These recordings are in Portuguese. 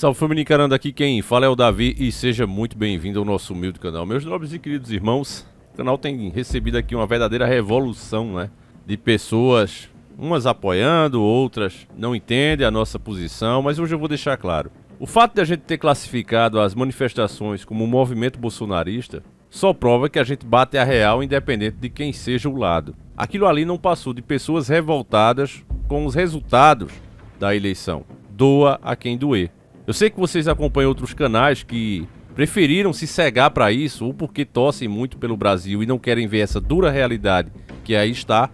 Salve família encarando, aqui quem fala é o Davi e seja muito bem-vindo ao nosso humilde canal. Meus nobres e queridos irmãos, o canal tem recebido aqui uma verdadeira revolução, né? De pessoas, umas apoiando, outras não entendem a nossa posição, mas hoje eu vou deixar claro. O fato de a gente ter classificado as manifestações como um movimento bolsonarista só prova que a gente bate a real independente de quem seja o lado. Aquilo ali não passou de pessoas revoltadas com os resultados da eleição. Doa a quem doer. Eu sei que vocês acompanham outros canais que preferiram se cegar para isso, ou porque torcem muito pelo Brasil e não querem ver essa dura realidade que aí está,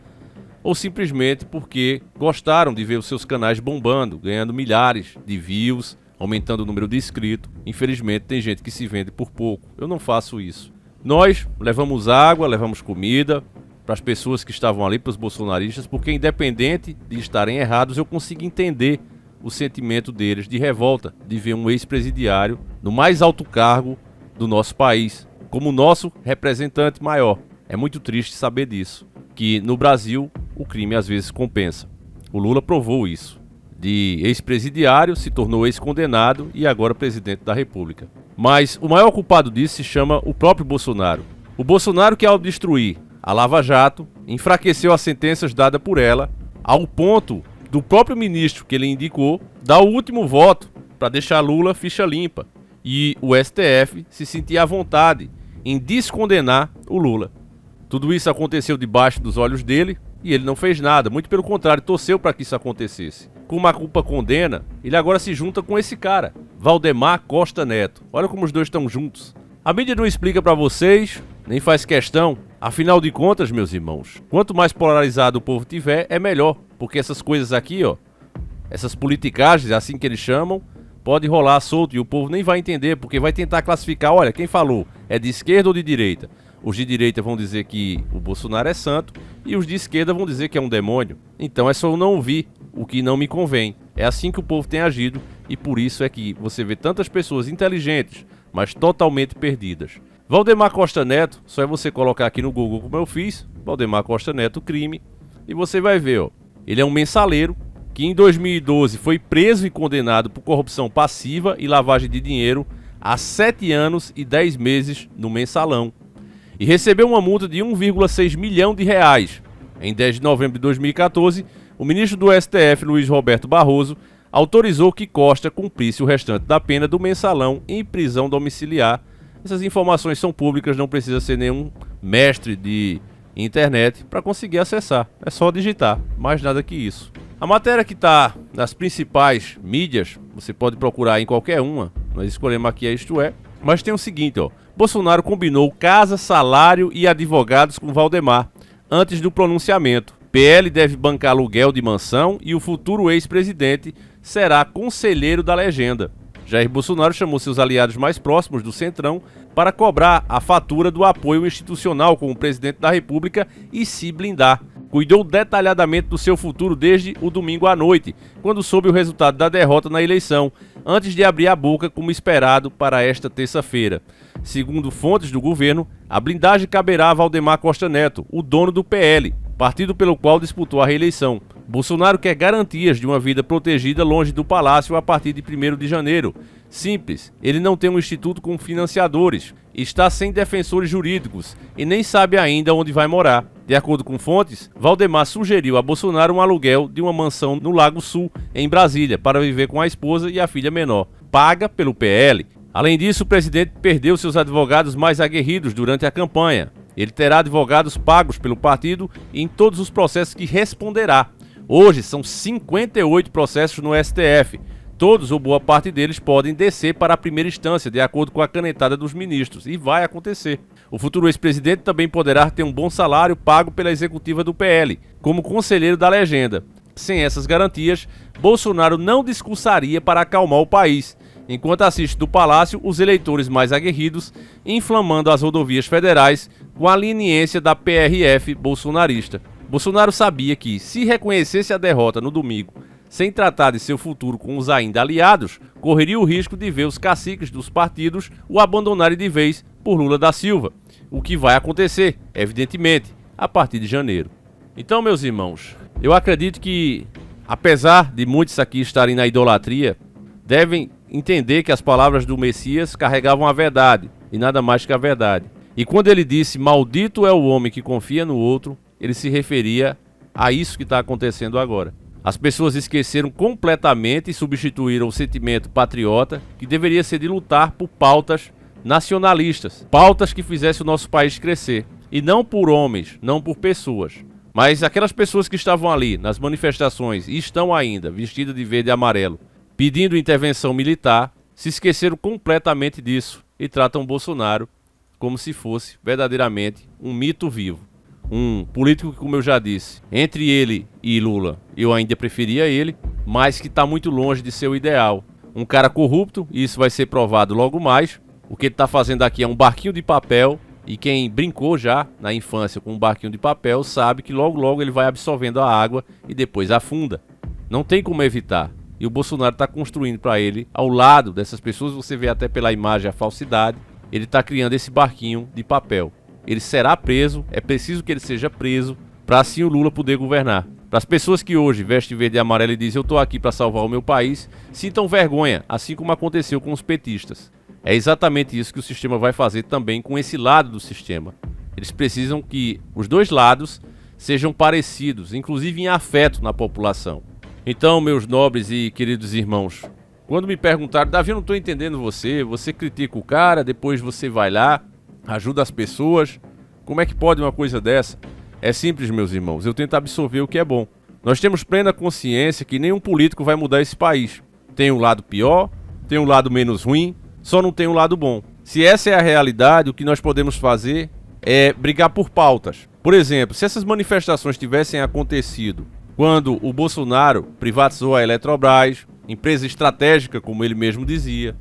ou simplesmente porque gostaram de ver os seus canais bombando, ganhando milhares de views, aumentando o número de inscritos. Infelizmente tem gente que se vende por pouco. Eu não faço isso. Nós levamos água, levamos comida para as pessoas que estavam ali, para os bolsonaristas, porque independente de estarem errados, eu consigo entender o sentimento deles de revolta de ver um ex-presidiário no mais alto cargo do nosso país, como nosso representante maior. É muito triste saber disso, que no Brasil o crime às vezes compensa. O Lula provou isso. De ex-presidiário se tornou ex-condenado e agora presidente da República. Mas o maior culpado disso se chama o próprio Bolsonaro. O Bolsonaro que, ao destruir a Lava Jato, enfraqueceu as sentenças dadas por ela, ao ponto do próprio ministro que ele indicou dar o último voto para deixar Lula ficha limpa. E o STF se sentia à vontade em descondenar o Lula. Tudo isso aconteceu debaixo dos olhos dele e ele não fez nada. Muito pelo contrário, torceu para que isso acontecesse. Como a culpa condena, ele agora se junta com esse cara, Valdemar Costa Neto. Olha como os dois estão juntos. A mídia não explica para vocês, nem faz questão. Afinal de contas, meus irmãos, quanto mais polarizado o povo tiver, é melhor. Porque essas coisas aqui, ó, essas politicagens, assim que eles chamam, pode rolar solto e o povo nem vai entender, porque vai tentar classificar, olha, quem falou é de esquerda ou de direita? Os de direita vão dizer que o Bolsonaro é santo e os de esquerda vão dizer que é um demônio. Então é só eu não ouvir o que não me convém. É assim que o povo tem agido e por isso é que você vê tantas pessoas inteligentes, mas totalmente perdidas. Valdemar Costa Neto, só é você colocar aqui no Google como eu fiz, Valdemar Costa Neto crime, e você vai ver, ó. Ele é um mensaleiro que em 2012 foi preso e condenado por corrupção passiva e lavagem de dinheiro a 7 anos e 10 meses no mensalão. E recebeu uma multa de 1,6 milhão de reais. Em 10 de novembro de 2014, o ministro do STF, Luiz Roberto Barroso, autorizou que Costa cumprisse o restante da pena do mensalão em prisão domiciliar. Essas informações são públicas, não precisa ser nenhum mestre de internet para conseguir acessar. É só digitar, mais nada que isso. A matéria que está nas principais mídias, você pode procurar em qualquer uma, nós escolhemos aqui a Isto É, mas tem o seguinte, ó. Bolsonaro combinou casa, salário e advogados com Valdemar antes do pronunciamento. PL deve bancar aluguel de mansão e o futuro ex-presidente será conselheiro da legenda. Jair Bolsonaro chamou seus aliados mais próximos do Centrão para cobrar a fatura do apoio institucional como presidente da República e se blindar. Cuidou detalhadamente do seu futuro desde o domingo à noite, quando soube o resultado da derrota na eleição, antes de abrir a boca como esperado para esta terça-feira. Segundo fontes do governo, a blindagem caberá a Valdemar Costa Neto, o dono do PL, partido pelo qual disputou a reeleição. Bolsonaro quer garantias de uma vida protegida longe do palácio a partir de 1º de janeiro. Simples, ele não tem um instituto com financiadores, está sem defensores jurídicos e nem sabe ainda onde vai morar. De acordo com fontes, Valdemar sugeriu a Bolsonaro um aluguel de uma mansão no Lago Sul, em Brasília, para viver com a esposa e a filha menor, paga pelo PL. Além disso, o presidente perdeu seus advogados mais aguerridos durante a campanha. Ele terá advogados pagos pelo partido em todos os processos que responderá. Hoje são 58 processos no STF. Todos ou boa parte deles podem descer para a primeira instância, de acordo com a canetada dos ministros, e vai acontecer. O futuro ex-presidente também poderá ter um bom salário pago pela executiva do PL, como conselheiro da legenda. Sem essas garantias, Bolsonaro não discursaria para acalmar o país, enquanto assiste do palácio os eleitores mais aguerridos, inflamando as rodovias federais com a leniência da PRF bolsonarista. Bolsonaro sabia que, se reconhecesse a derrota no domingo, sem tratar de seu futuro com os ainda aliados, correria o risco de ver os caciques dos partidos o abandonarem de vez por Lula da Silva, o que vai acontecer, evidentemente, a partir de janeiro. Então, meus irmãos, eu acredito que, apesar de muitos aqui estarem na idolatria, devem entender que as palavras do Messias carregavam a verdade, e nada mais que a verdade. E quando ele disse, maldito é o homem que confia no outro, ele se referia a isso que está acontecendo agora. As pessoas esqueceram completamente e substituíram o sentimento patriota, que deveria ser de lutar por pautas nacionalistas, pautas que fizessem o nosso país crescer. E não por homens, não por pessoas. Mas aquelas pessoas que estavam ali nas manifestações e estão ainda vestidas de verde e amarelo, pedindo intervenção militar, se esqueceram completamente disso e tratam Bolsonaro como se fosse verdadeiramente um mito vivo. Um político que, como eu já disse, entre ele e Lula, eu ainda preferia ele, mas que está muito longe de ser o ideal. Um cara corrupto, e isso vai ser provado logo mais. O que ele está fazendo aqui é um barquinho de papel. E quem brincou já na infância com um barquinho de papel sabe que logo logo ele vai absorvendo a água e depois afunda. Não tem como evitar. E o Bolsonaro está construindo para ele, ao lado dessas pessoas, você vê até pela imagem a falsidade, ele está criando esse barquinho de papel. Ele será preso, é preciso que ele seja preso, para assim o Lula poder governar. Para as pessoas que hoje vestem verde e amarelo e dizem eu estou aqui para salvar o meu país, sintam vergonha, assim como aconteceu com os petistas. É exatamente isso que o sistema vai fazer também com esse lado do sistema. Eles precisam que os dois lados sejam parecidos, inclusive em afeto na população. Então, meus nobres e queridos irmãos, quando me perguntaram, Davi, eu não estou entendendo você critica o cara, depois você vai lá, ajuda as pessoas, como é que pode uma coisa dessa? É simples, meus irmãos, eu tento absorver o que é bom. Nós temos plena consciência que nenhum político vai mudar esse país. Tem um lado pior, tem um lado menos ruim, só não tem um lado bom. Se essa é a realidade, o que nós podemos fazer é brigar por pautas. Por exemplo, se essas manifestações tivessem acontecido quando o Bolsonaro privatizou a Eletrobras, empresa estratégica, como ele mesmo dizia,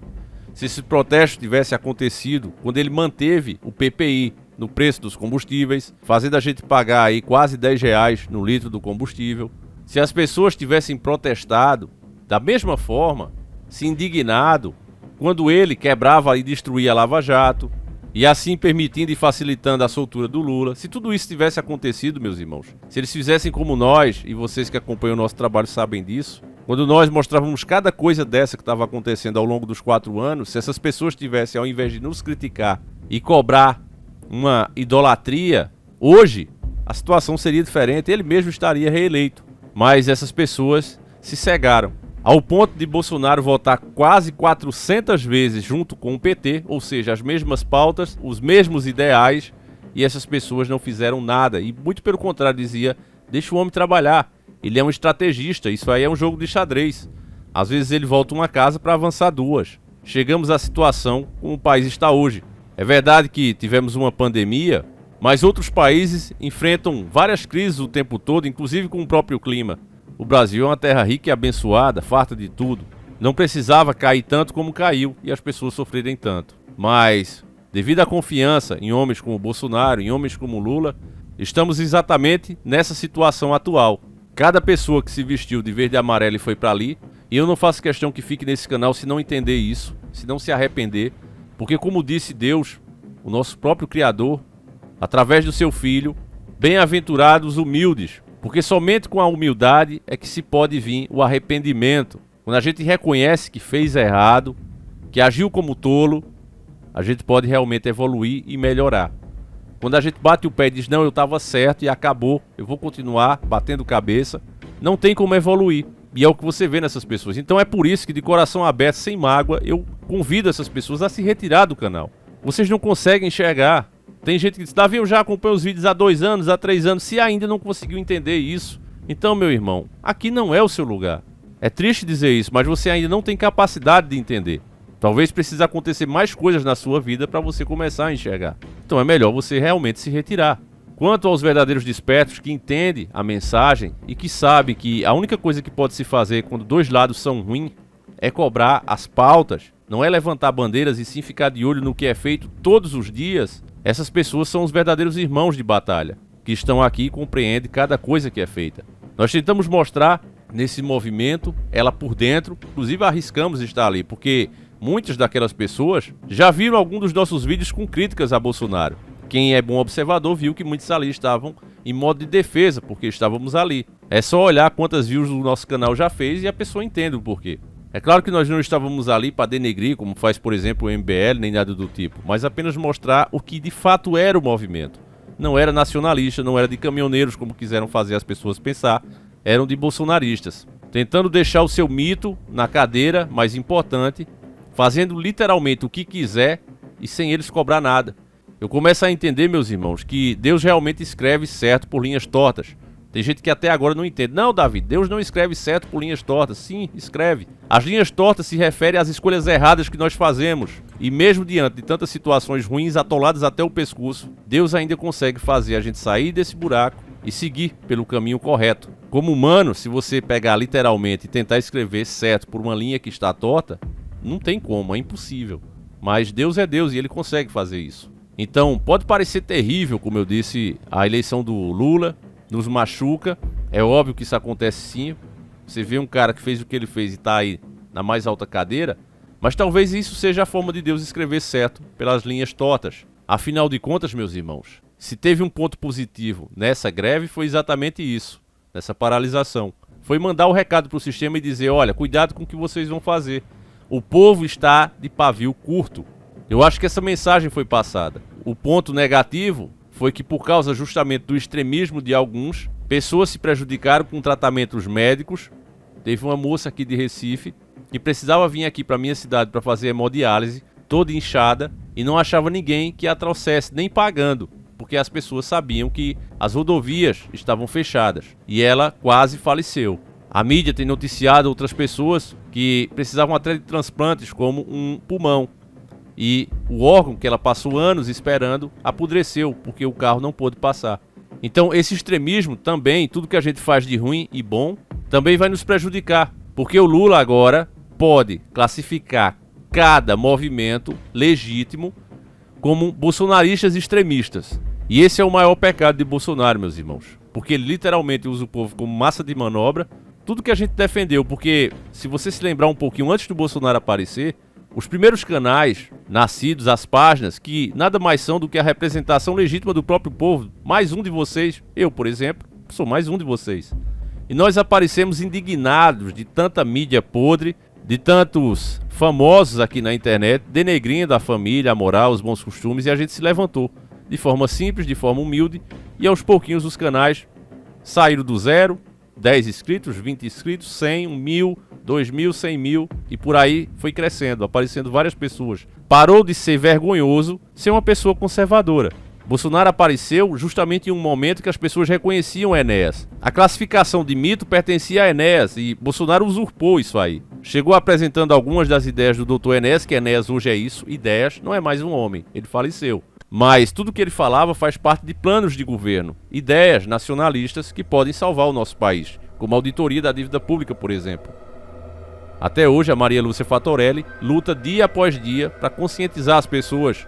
se esse protesto tivesse acontecido quando ele manteve o PPI no preço dos combustíveis, fazendo a gente pagar aí quase R$10 no litro do combustível, se as pessoas tivessem protestado da mesma forma, se indignado, quando ele quebrava e destruía a Lava Jato, e assim permitindo e facilitando a soltura do Lula, se tudo isso tivesse acontecido, meus irmãos, se eles fizessem como nós, e vocês que acompanham o nosso trabalho sabem disso, quando nós mostrávamos cada coisa dessa que estava acontecendo ao longo dos 4 anos, se essas pessoas tivessem, ao invés de nos criticar e cobrar uma idolatria, hoje a situação seria diferente, ele mesmo estaria reeleito. Mas essas pessoas se cegaram, ao ponto de Bolsonaro votar quase 400 vezes junto com o PT, ou seja, as mesmas pautas, os mesmos ideais, e essas pessoas não fizeram nada. E muito pelo contrário, dizia, deixa o homem trabalhar, ele é um estrategista, isso aí é um jogo de xadrez. Às vezes ele volta uma casa para avançar 2. Chegamos à situação como o país está hoje. É verdade que tivemos uma pandemia, mas outros países enfrentam várias crises o tempo todo, inclusive com o próprio clima. O Brasil é uma terra rica e abençoada, farta de tudo. Não precisava cair tanto como caiu e as pessoas sofrerem tanto. Mas, devido à confiança em homens como Bolsonaro, em homens como Lula, estamos exatamente nessa situação atual. Cada pessoa que se vestiu de verde e amarelo e foi para ali, e eu não faço questão que fique nesse canal se não entender isso, se não se arrepender, porque como disse Deus, o nosso próprio Criador, através do seu Filho, bem-aventurados humildes, porque somente com a humildade é que se pode vir o arrependimento. Quando a gente reconhece que fez errado, que agiu como tolo, a gente pode realmente evoluir e melhorar. Quando a gente bate o pé e diz, não, eu estava certo e acabou, eu vou continuar batendo cabeça, não tem como evoluir. E é o que você vê nessas pessoas. Então é por isso que, de coração aberto, sem mágoa, eu convido essas pessoas a se retirar do canal. Vocês não conseguem enxergar. Tem gente que diz, Davi, eu já acompanho os vídeos há 2 anos, há 3 anos, se ainda não conseguiu entender isso. Então, meu irmão, aqui não é o seu lugar. É triste dizer isso, mas você ainda não tem capacidade de entender. Talvez precise acontecer mais coisas na sua vida para você começar a enxergar. Então é melhor você realmente se retirar. Quanto aos verdadeiros despertos que entendem a mensagem e que sabem que a única coisa que pode se fazer quando 2 lados são ruins é cobrar as pautas, não é levantar bandeiras e sim ficar de olho no que é feito todos os dias, essas pessoas são os verdadeiros irmãos de batalha, que estão aqui e compreendem cada coisa que é feita. Nós tentamos mostrar nesse movimento, ela por dentro, inclusive arriscamos estar ali, porque muitas daquelas pessoas já viram algum dos nossos vídeos com críticas a Bolsonaro. Quem é bom observador viu que muitos ali estavam em modo de defesa, porque estávamos ali. É só olhar quantas views o nosso canal já fez e a pessoa entende o porquê. É claro que nós não estávamos ali para denegrir, como faz, por exemplo, o MBL, nem nada do tipo, mas apenas mostrar o que de fato era o movimento. Não era nacionalista, não era de caminhoneiros, como quiseram fazer as pessoas pensar, eram de bolsonaristas. Tentando deixar o seu mito na cadeira, mais importante, fazendo literalmente o que quiser e sem eles cobrar nada. Eu começo a entender, meus irmãos, que Deus realmente escreve certo por linhas tortas. Tem gente que até agora não entende. Não, Davi, Deus não escreve certo por linhas tortas. Sim, escreve. As linhas tortas se referem às escolhas erradas que nós fazemos. E mesmo diante de tantas situações ruins, atoladas até o pescoço, Deus ainda consegue fazer a gente sair desse buraco e seguir pelo caminho correto. Como humano, se você pegar literalmente e tentar escrever certo por uma linha que está torta, não tem como, é impossível. Mas Deus é Deus e Ele consegue fazer isso. Então, pode parecer terrível, como eu disse, a eleição do Lula nos machuca. É óbvio que isso acontece sim. Você vê um cara que fez o que ele fez e está aí na mais alta cadeira, mas talvez isso seja a forma de Deus escrever certo pelas linhas tortas. Afinal de contas, meus irmãos, se teve um ponto positivo nessa greve, foi exatamente isso, nessa paralisação. Foi mandar o recado para o sistema e dizer, olha, cuidado com o que vocês vão fazer. O povo está de pavio curto. Eu acho que essa mensagem foi passada. O ponto negativo foi que, por causa justamente do extremismo de alguns, pessoas se prejudicaram com tratamentos médicos. Teve uma moça aqui de Recife que precisava vir aqui para minha cidade para fazer hemodiálise, toda inchada, e não achava ninguém que a trouxesse, nem pagando, porque as pessoas sabiam que as rodovias estavam fechadas. E ela quase faleceu. A mídia tem noticiado outras pessoas que precisavam até de transplantes, como um pulmão. E o órgão que ela passou anos esperando apodreceu, porque o carro não pôde passar. Então esse extremismo também, tudo que a gente faz de ruim e bom, também vai nos prejudicar. Porque o Lula agora pode classificar cada movimento legítimo como bolsonaristas extremistas. E esse é o maior pecado de Bolsonaro, meus irmãos. Porque ele literalmente usa o povo como massa de manobra. Tudo que a gente defendeu, porque se você se lembrar um pouquinho antes do Bolsonaro aparecer, os primeiros canais nascidos, as páginas, que nada mais são do que a representação legítima do próprio povo, mais um de vocês, eu, por exemplo, sou mais um de vocês. E nós aparecemos indignados de tanta mídia podre, de tantos famosos aqui na internet, denegrindo a família, a moral, os bons costumes, e a gente se levantou de forma simples, de forma humilde, e aos pouquinhos os canais saíram do zero, 10 inscritos, 20 inscritos, 100, 1.000, 2.000, 100.000 e por aí foi crescendo, aparecendo várias pessoas. Parou de ser vergonhoso ser uma pessoa conservadora. Bolsonaro apareceu justamente em um momento que as pessoas reconheciam Enéas. A classificação de mito pertencia a Enéas e Bolsonaro usurpou isso aí. Chegou apresentando algumas das ideias do Dr. Enéas, que Enéas hoje é isso, ideias, não é mais um homem, ele faleceu. Mas tudo que ele falava faz parte de planos de governo, ideias nacionalistas que podem salvar o nosso país, como a auditoria da dívida pública, por exemplo. Até hoje, a Maria Lúcia Fatorelli luta dia após dia para conscientizar as pessoas.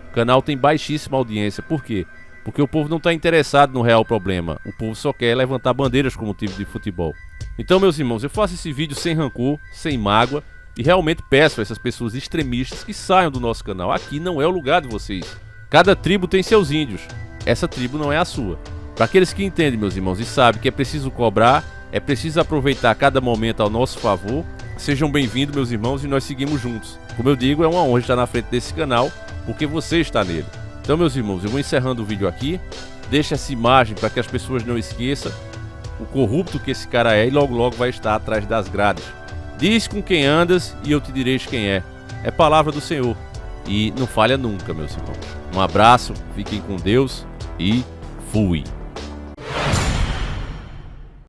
O canal tem baixíssima audiência. Por quê? Porque o povo não está interessado no real problema. O povo só quer levantar bandeiras como time de futebol. Então, meus irmãos, eu faço esse vídeo sem rancor, sem mágoa, e realmente peço a essas pessoas extremistas que saiam do nosso canal. Aqui não é o lugar de vocês. Cada tribo tem seus índios. Essa tribo não é a sua. Para aqueles que entendem, meus irmãos, e sabem que é preciso cobrar, é preciso aproveitar cada momento ao nosso favor, sejam bem-vindos, meus irmãos, e nós seguimos juntos. Como eu digo, é uma honra estar na frente desse canal, porque você está nele. Então, meus irmãos, eu vou encerrando o vídeo aqui. Deixa essa imagem para que as pessoas não esqueçam o corrupto que esse cara é e logo logo vai estar atrás das grades. Diz com quem andas e eu te direis quem é. É palavra do Senhor. E não falha nunca, meus irmãos. Um abraço, fiquem com Deus e fui!